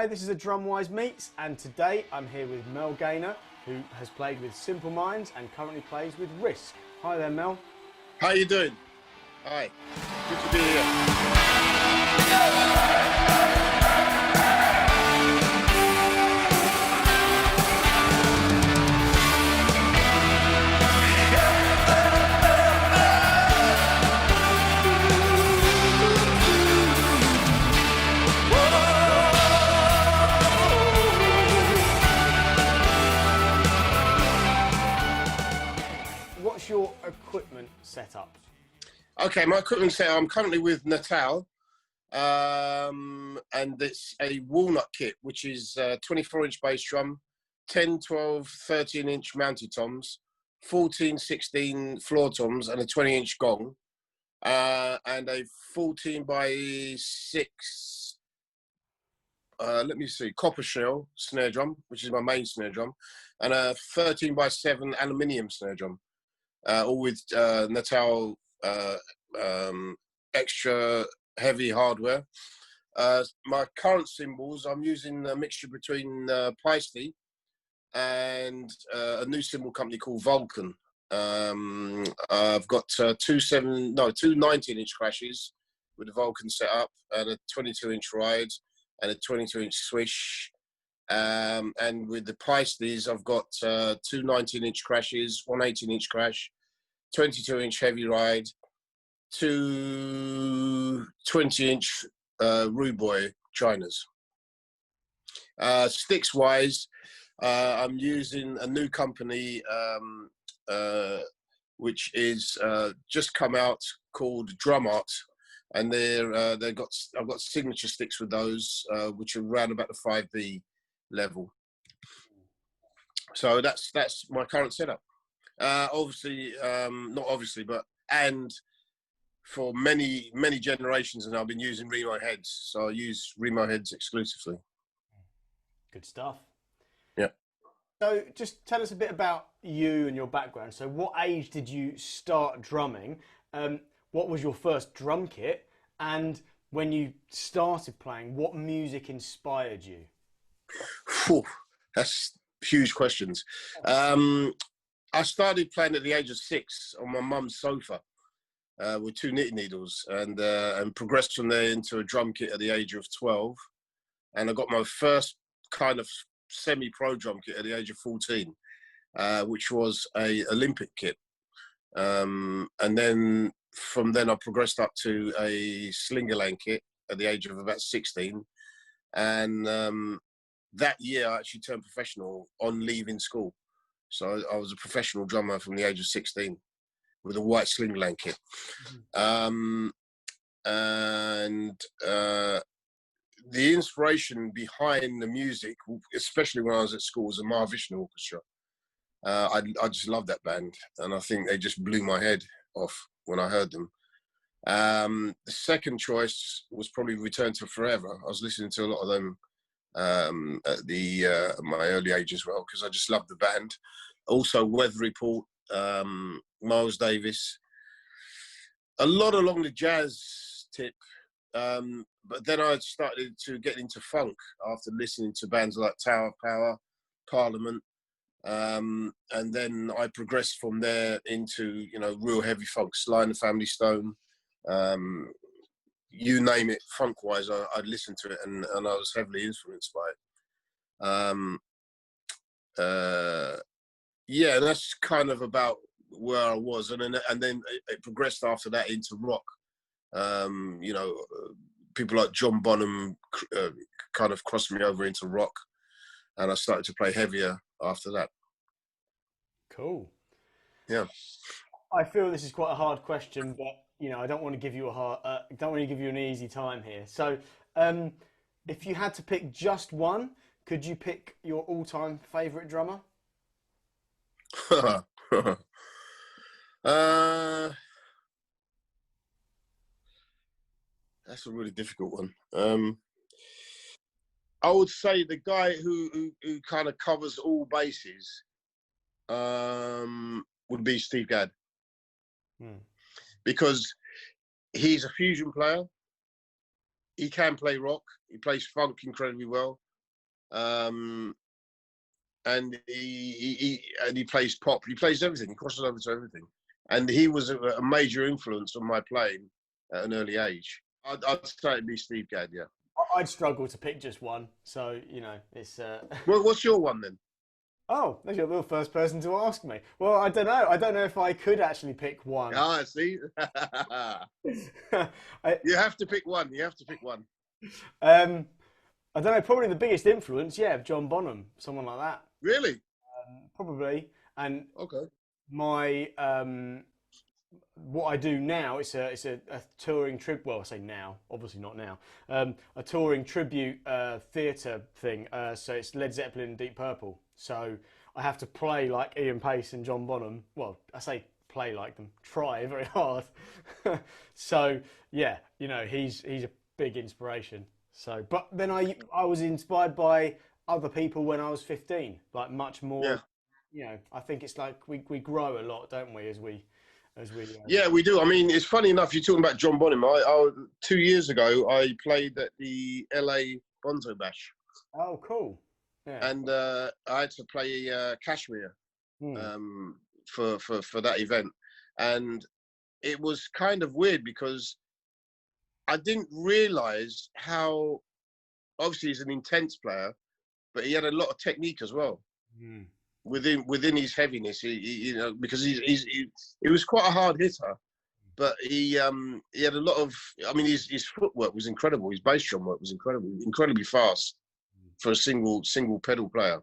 Hi, this is a DrumWise Meets, and today I'm here with Mel Gaynor, who has played with Simple Minds and currently plays with Risk. Hi there, Mel. How you doing? Hi, good to be here. What's your equipment setup? Okay, my equipment set. I'm currently with Natal, and it's a walnut kit, which is 24-inch bass drum, 10, 12, 13-inch mounted toms, 14, 16 floor toms, and a 20-inch gong, and a 14 by 6. Let me see, copper shell snare drum, which is my main snare drum, and a 13 by 7 aluminium snare drum, all with Natal extra heavy hardware. My current cymbals, I'm using a mixture between Tea and a new cymbal company called Vulcan. I've got two 19-inch crashes with the Vulcan setup, and a 22-inch ride, and a 22-inch swish. And with the Pisces, I've got two 19-inch crashes, one 18-inch crash, 22-inch heavy ride, two 20-inch Rude Boy Chinas. Sticks-wise, I'm using a new company which is just come out called DrumWise, and I've got signature sticks with those, which are around about the 5B level. So that's my current setup. Obviously, not obviously, but for many generations, and I've been using Remo heads, so I use Remo heads exclusively. Good stuff. Yeah. So just tell us a bit about you and your background. So what age did you start drumming? What was your first drum kit? And when you started playing, what music inspired you? Whew, that's huge questions. I started playing at the age of 6 on my mum's sofa with 2 knitting needles, and progressed from there into a drum kit at the age of 12. And I got my first kind of semi-pro drum kit at the age of 14, which was a Olympic kit. And then from then I progressed up to a Slingerland kit at the age of about 16. And that year I actually turned professional on leaving school. So I was a professional drummer from the age of 16 with a white Slingerland kit. The inspiration behind the music, especially when I was at school, was the Mahavishnu Orchestra. I just love that band, and I think they just blew my head off when I heard them. The second choice was probably Return to Forever. I was listening to a lot of them at my early age as well, because I just loved the band. Also Weather Report, Miles Davis, a lot along the jazz tip, but then I started to get into funk after listening to bands like Tower of Power, Parliament, and then I progressed from there into real heavy funk, Sly and the Family Stone, you name it, funk-wise, I'd listen to it, and I was heavily influenced by it. Yeah, that's kind of about where I was, and then it progressed after that into rock. People like John Bonham kind of crossed me over into rock, and I started to play heavier after that. Cool. Yeah. I feel this is quite a hard question, but I don't want to give you an easy time here. So, if you had to pick just one, could you pick your all-time favorite drummer? That's a really difficult one. I would say the guy who kind of covers all bases would be Steve Gadd. Because he's a fusion player. He can play rock. He plays funk incredibly well. Um, and he plays pop. He plays everything. He crosses over to everything. And he was a major influence on my playing at an early age. I'd say it'd be Steve Gadd, yeah. I'd struggle to pick just one, so you know it's. Well, what's your one then? Oh, you're the first person to ask me. Well, I don't know. I don't know if I could actually pick one. Ah, see, I, you have to pick one. You have to pick one. um, I don't know. Probably the biggest influence, yeah, of John Bonham, someone like that. Really? Probably. And Okay. my what I do now, it's a touring trip. Well, I say now, obviously not now. A touring tribute theatre thing. So it's Led Zeppelin and Deep Purple. So I have to play like Ian Paice and John Bonham. Well, I say play like them. Try very hard. So yeah, you know, he's a big inspiration. So, but then I was inspired by other people when I was 15, like much more. Yeah. You know, I think it's like we grow a lot, don't we, as we Yeah, we do. I mean, it's funny enough. You're talking about John Bonham. 2 years ago, I played at the LA Bonzo Bash. Oh, cool. Yeah. And I had to play Kashmir for that event, and it was kind of weird because I didn't realize how obviously he's an intense player, but he had a lot of technique as well. Within his heaviness, you know, because he was quite a hard hitter, but he had a lot of. I mean, his footwork was incredible. His bass drum work was incredibly fast for a single pedal player.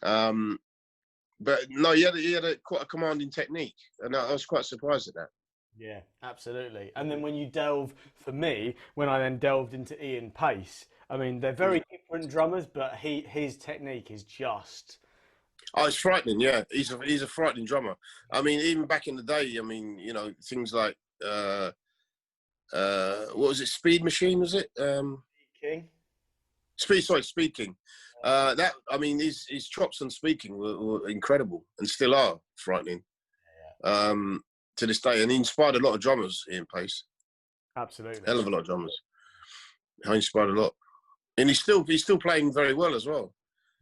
But no, he had quite a commanding technique, and I was quite surprised at that. Yeah, absolutely. And then when you delve, for me, when I then delved into Ian Paice, I mean, they're very different drummers, but his technique is just. Oh, it's frightening. Yeah, he's a frightening drummer. I mean, even back in the day, I mean, you know, things like what was it? Speed Machine, was it? King. Speed King. That, I mean, his chops on speaking were incredible and still are frightening to this day. And he inspired a lot of drummers, Ian Paice. Absolutely. Hell of a lot of drummers. He inspired a lot, and he's still playing very well as well.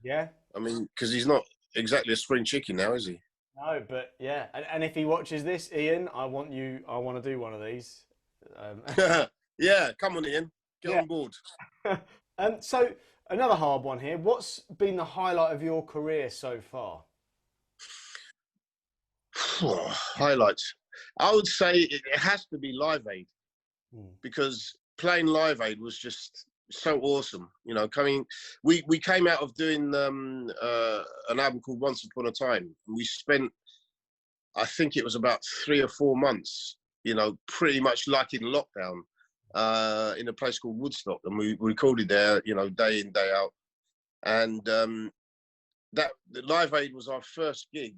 Yeah. I mean, because he's not exactly a spring chicken now, is he? No, but yeah, and if he watches this, Ian, I want to do one of these. Yeah, come on, Ian, get on board. So another hard one here. What's been the highlight of your career so far? Highlights. I would say it has to be Live Aid, because playing Live Aid was just so awesome. You know, we came out of doing an album called Once Upon a Time, and we spent, I think it was about 3 or 4 months, you know, pretty much like in lockdown, in a place called Woodstock, and we recorded there, you know, day in, day out. And that the Live Aid was our first gig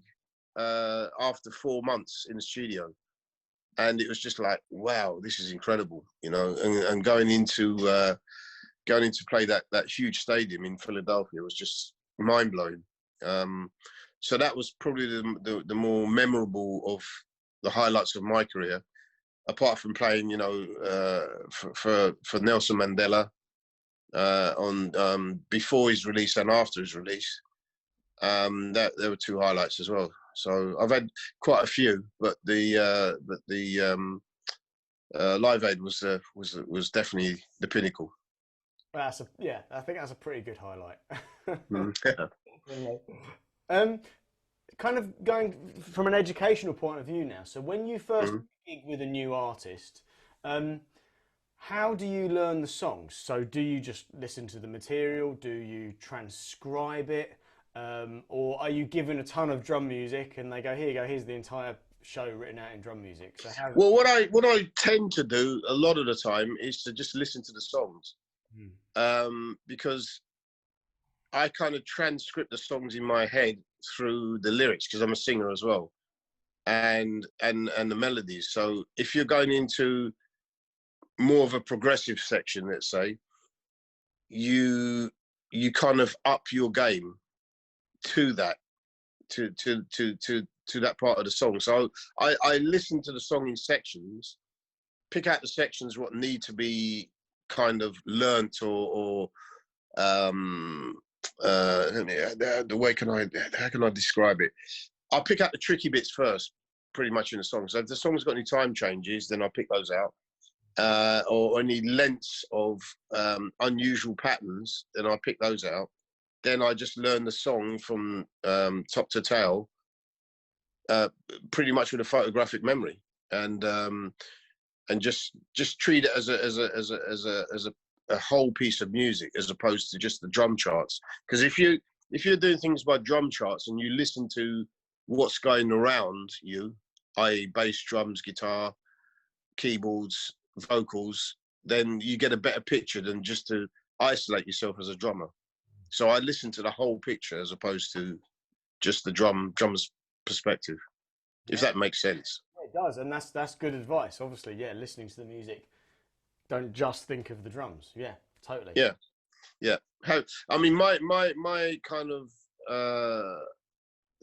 after 4 months in the studio, and it was just like, wow, this is incredible, you know. And going into play that huge stadium in Philadelphia was just mind blowing. So that was probably the more memorable of the highlights of my career, apart from playing, you know, for Nelson Mandela on before his release and after his release. That there were 2 highlights as well. So I've had quite a few, but the Live Aid was definitely the pinnacle. I think that's a pretty good highlight. Yeah. Kind of going from an educational point of view now. So when you first gig with a new artist, how do you learn the songs? So do you just listen to the material? Do you transcribe it? Or are you given a ton of drum music and they go, here you go, here's the entire show written out in drum music? So well, what I tend to do a lot of the time is to just listen to the songs, because I kind of transcript the songs in my head through the lyrics, because I'm a singer as well, and the melodies. So if you're going into more of a progressive section, let's say, you kind of up your game to that, to that part of the song. So I listen to the song in sections, pick out the sections what need to be kind of learnt or the way how can I describe it? I'll pick out the tricky bits first, pretty much in the song. So if the song's got any time changes, then I'll pick those out. Or any lengths of unusual patterns, then I pick those out. Then I just learn the song from top to tail, pretty much with a photographic memory, and just treat it as a whole piece of music, as opposed to just the drum charts. Because if you're doing things by drum charts and you listen to what's going around you, i.e., bass, drums, guitar, keyboards, vocals, then you get a better picture than just to isolate yourself as a drummer. So I listen to the whole picture as opposed to just the drummer's perspective, if that makes sense. Yeah, it does, and that's good advice. Obviously, yeah, listening to the music, don't just think of the drums. Yeah, totally. Yeah. I mean, my kind of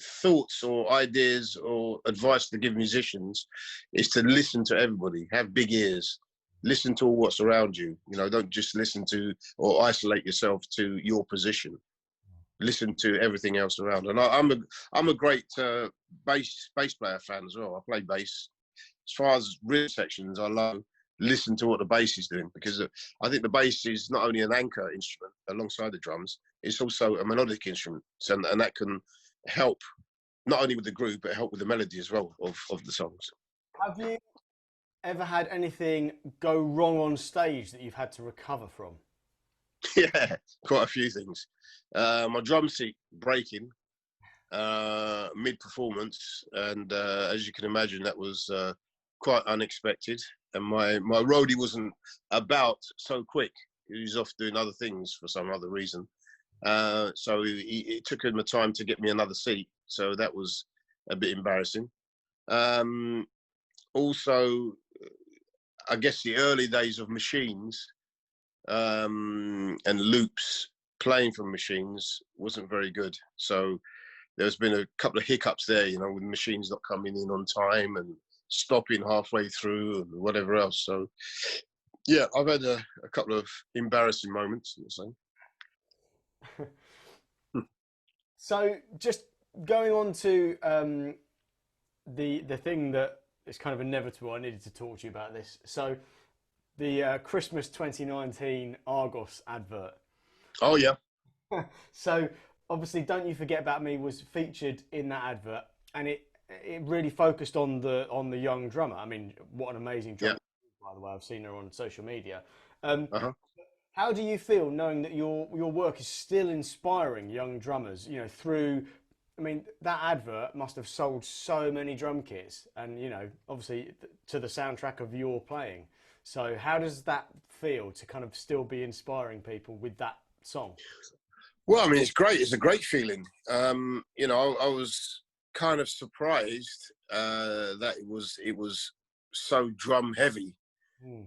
thoughts or ideas or advice to give musicians is to listen to everybody, have big ears, listen to what's around you. You know, don't just listen to or isolate yourself to your position. Listen to everything else around. And I'm a great bass player fan as well. I play bass. As far as rhythm sections, I love listen to what the bass is doing, because I think the bass is not only an anchor instrument alongside the drums, it's also a melodic instrument, and that can help not only with the groove but help with the melody as well of the songs. Have you ever had anything go wrong on stage that you've had to recover from? Yeah, quite a few things. My drum seat breaking mid-performance, and as you can imagine, that was quite unexpected. And my roadie wasn't about so quick. He was off doing other things for some other reason. So it took him the time to get me another seat. So that was a bit embarrassing. Also, I guess the early days of machines and loops, playing from machines, wasn't very good. So there's been a couple of hiccups there, you know, with machines not coming in on time and stopping halfway through and whatever else. So yeah, I've had a couple of embarrassing moments. So just going on to the thing that is kind of inevitable, I needed to talk to you about this. So the Christmas 2019 Argos advert. Oh yeah. So obviously Don't You Forget About Me was featured in that advert, and it really focused on the young drummer. I mean, what an amazing drummer, by the way. I've seen her on social media. How do you feel knowing that your work is still inspiring young drummers, you know, through, I mean, that advert must have sold so many drum kits, and, you know, obviously to the soundtrack of your playing. So how does that feel to kind of still be inspiring people with that song? Well, I mean, it's great. It's a great feeling. You know, I was kind of surprised that it was so drum heavy.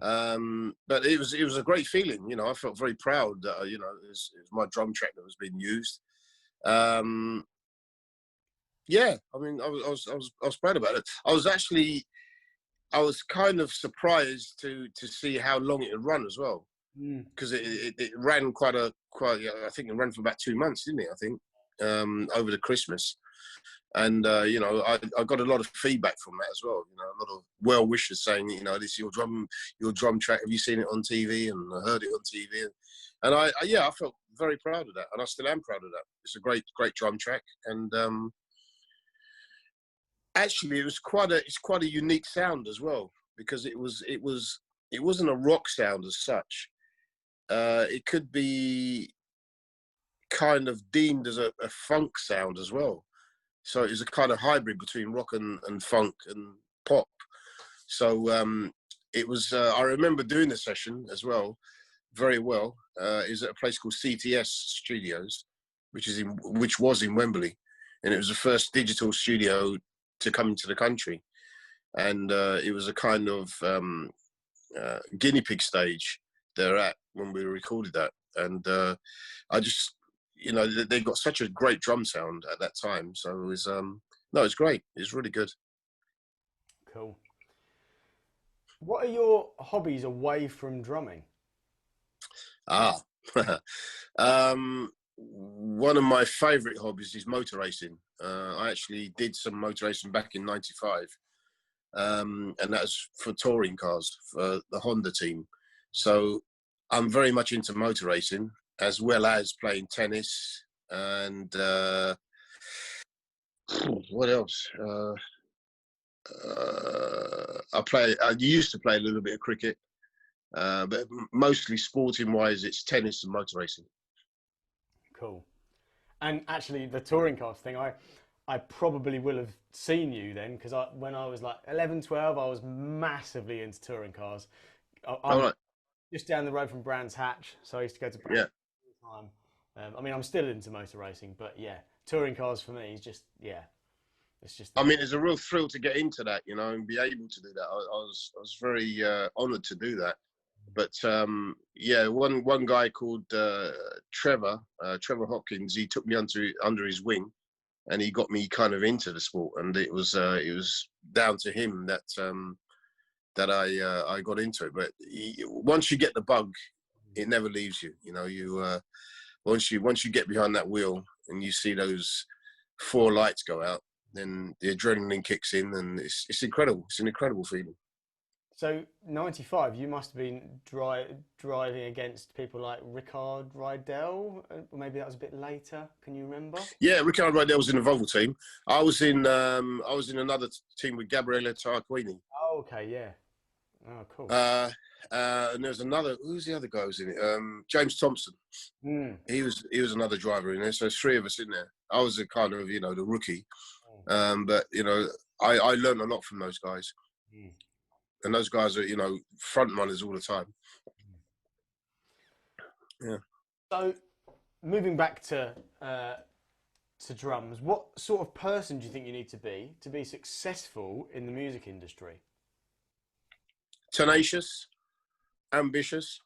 But it was a great feeling. You know, I felt very proud that you know it was my drum track that was being used. Yeah, I mean, I was proud about it. I was kind of surprised to see how long it had run as well, because it ran quite. I think it ran for about 2 months, didn't it? I think over the Christmas. And you know, I got a lot of feedback from that as well. You know, a lot of well wishers saying, you know, this is your drum track. Have you seen it on TV? And I heard it on TV. And I felt very proud of that, and I still am proud of that. It's a great drum track, and actually, it's quite a unique sound as well, because it wasn't a rock sound as such. It could be kind of deemed as a funk sound as well. So it was a kind of hybrid between rock and funk and pop. So it was. I remember doing the session as well, very well. It was at a place called CTS Studios, which was in Wembley, and it was the first digital studio to come into the country, and it was a kind of guinea pig stage they're at when we recorded that, and I just. You know, they got such a great drum sound at that time. So it was, no, it's great. It's really good. Cool. What are your hobbies away from drumming? Ah, one of my favourite hobbies is motor racing. I actually did some motor racing back in '95, and that's for touring cars for the Honda team. So I'm very much into motor racing, as well as playing tennis and what else? I used to play a little bit of cricket, but mostly sporting wise, it's tennis and motor racing. Cool. And actually, the touring cars thing, I probably will have seen you then, because when I was like 11, 12, I was massively into touring cars. I'm All right. just down the road from Brands Hatch, so I used to go to Brands Yeah. all the time. I mean, I'm still into motor racing, but yeah, touring cars for me is just, yeah, it's just. I mean, it's a real thrill to get into that, you know, and be able to do that. I was very honoured to do that. But yeah, one guy called Trevor Hopkins, he took me under his wing, and he got me kind of into the sport. And it was down to him that that I got into it. But once you get the bug, it never leaves you. You know, once you get behind that wheel and you see those 4 lights go out, then the adrenaline kicks in, and it's incredible. It's an incredible feeling. So 95, you must have been driving against people like Rickard Rydell, or maybe that was a bit later. Can you remember? Yeah, Rickard Rydell was in the Volvo team. I was in another team with Gabriele Tarquini. Oh, okay, yeah. Oh, cool. And there's another. Who's the other guy who was in it? James Thompson. Mm. He was another driver in there. So there's 3 of us in there. I was a kind of the rookie, but I learned a lot from those guys. Mm. And those guys are front runners all the time. Yeah. So moving back to drums, what sort of person do you think you need to be successful in the music industry? Tenacious, ambitious,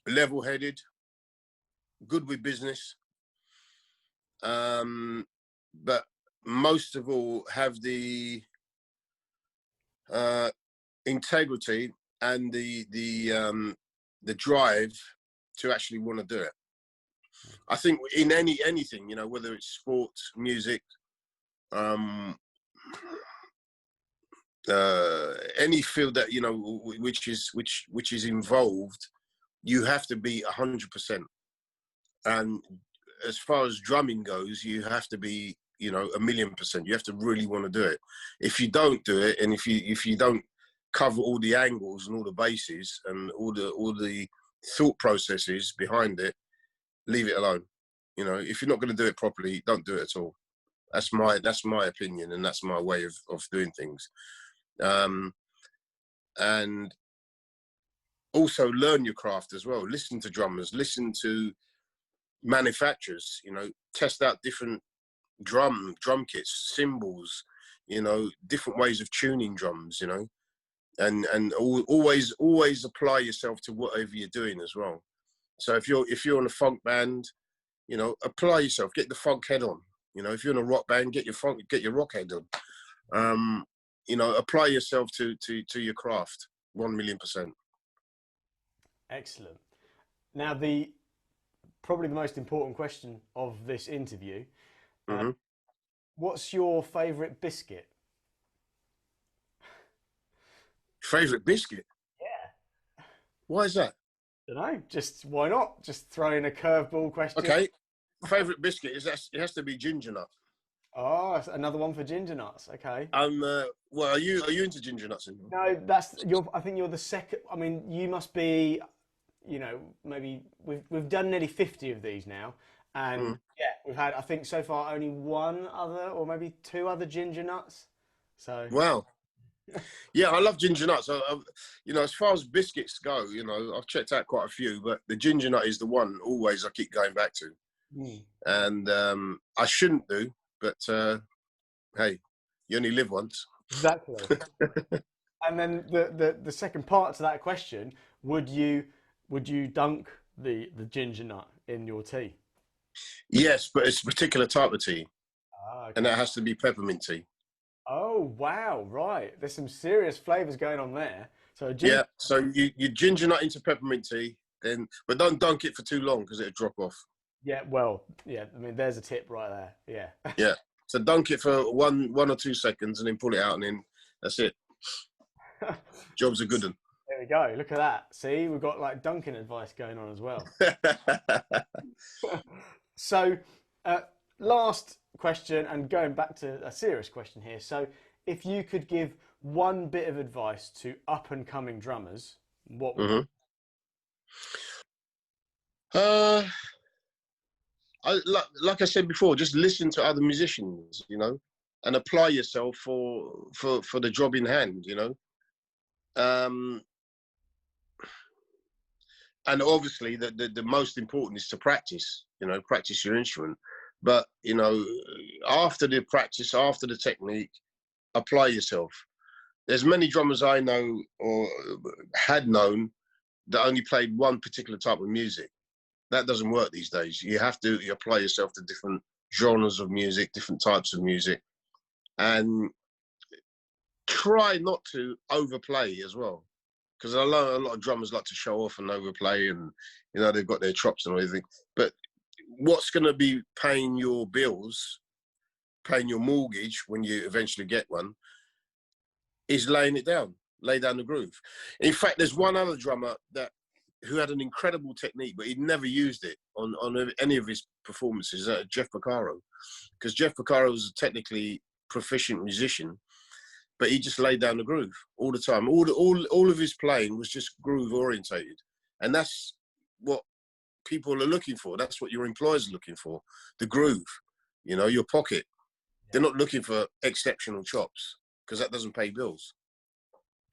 level-headed, good with business, but most of all have the integrity and the drive to actually want to do it. I think in anything, whether it's sports, music, any field that which is involved, you have to be 100%. And as far as drumming goes, you have to be 1,000,000%. You have to really want to do it. If you don't do it, and if you don't cover all the angles and all the bases and all the thought processes behind it, leave it alone. If you're not going to do it properly, don't do it at all. That's my opinion, and that's my way of doing things. And also learn your craft as well. Listen to drummers, listen to manufacturers, test out different drum kits, cymbals, different ways of tuning drums, and always apply yourself to whatever you're doing as well. So if you're in a funk band, apply yourself, get the funk head on. If you're in a rock band, get your rock head on. Apply yourself to your craft 1,000,000%. Excellent. Now, probably the most important question of this interview. What's your favourite biscuit? Favourite biscuit? Yeah. Why is that? I don't know. Just why not? Just throw in a curveball question. Okay. Favourite biscuit it has to be Gingernut. Oh, another one for Gingernuts. Okay. Well, are you into Gingernuts? No, I think you're the second. I mean, you must be. Maybe we've done nearly 50 of these now, and yeah, we've had, I think so far, only 1 other, or maybe 2 other Gingernuts. So. Wow. Yeah, I love Gingernuts. As far as biscuits go, I've checked out quite a few, but the Gingernut is the one always I keep going back to. And I shouldn't do, but hey, you only live once. Exactly. And then the second part to that question, would you dunk the Gingernut in your tea? Yes, but it's a particular type of tea. Okay. And that has to be peppermint tea. Oh, wow, right. There's some serious flavours going on there. So yeah, so you ginger nut into peppermint tea, then, but don't dunk it for too long because it'll drop off. Yeah, well, yeah. I mean, there's a tip right there. Yeah. Yeah. So dunk it for one or 2 seconds and then pull it out, and then that's it. Job's a good one. There we go. Look at that. See, we've got like dunking advice going on as well. So, last question, and going back to a serious question here. So, if you could give one bit of advice to up and coming drummers, what would like I said before, just listen to other musicians, you know, and apply yourself for the job in hand, you know. And obviously the most important is to practice, you know, practice your instrument. But, you know, after the practice, after the technique, apply yourself. There's many drummers I know or had known that only played one particular type of music. That doesn't work these days. You have to apply yourself to different genres of music, different types of music, and try not to overplay as well. Because I know a lot of drummers like to show off and overplay, and, you know, they've got their chops and everything. But what's going to be paying your bills, paying your mortgage when you eventually get one, is laying it down, lay down the groove. In fact, there's one other drummer who had an incredible technique, but he'd never used it on any of his performances, Jeff Porcaro. Because Jeff Porcaro was a technically proficient musician, but he just laid down the groove all the time. All of his playing was just groove orientated. And that's what people are looking for. That's what your employers are looking for, the groove, you know, your pocket. They're not looking for exceptional chops, because that doesn't pay bills.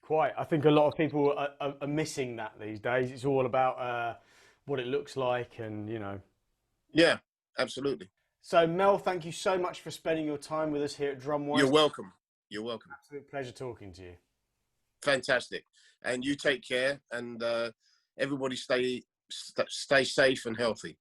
Quite. I think a lot of people are missing that these days. It's all about what it looks like, and, you know. Yeah, absolutely. So, Mel, thank you so much for spending your time with us here at DrumWise. You're welcome. You're welcome. Absolute pleasure talking to you. Fantastic. And you take care, and everybody stay safe and healthy.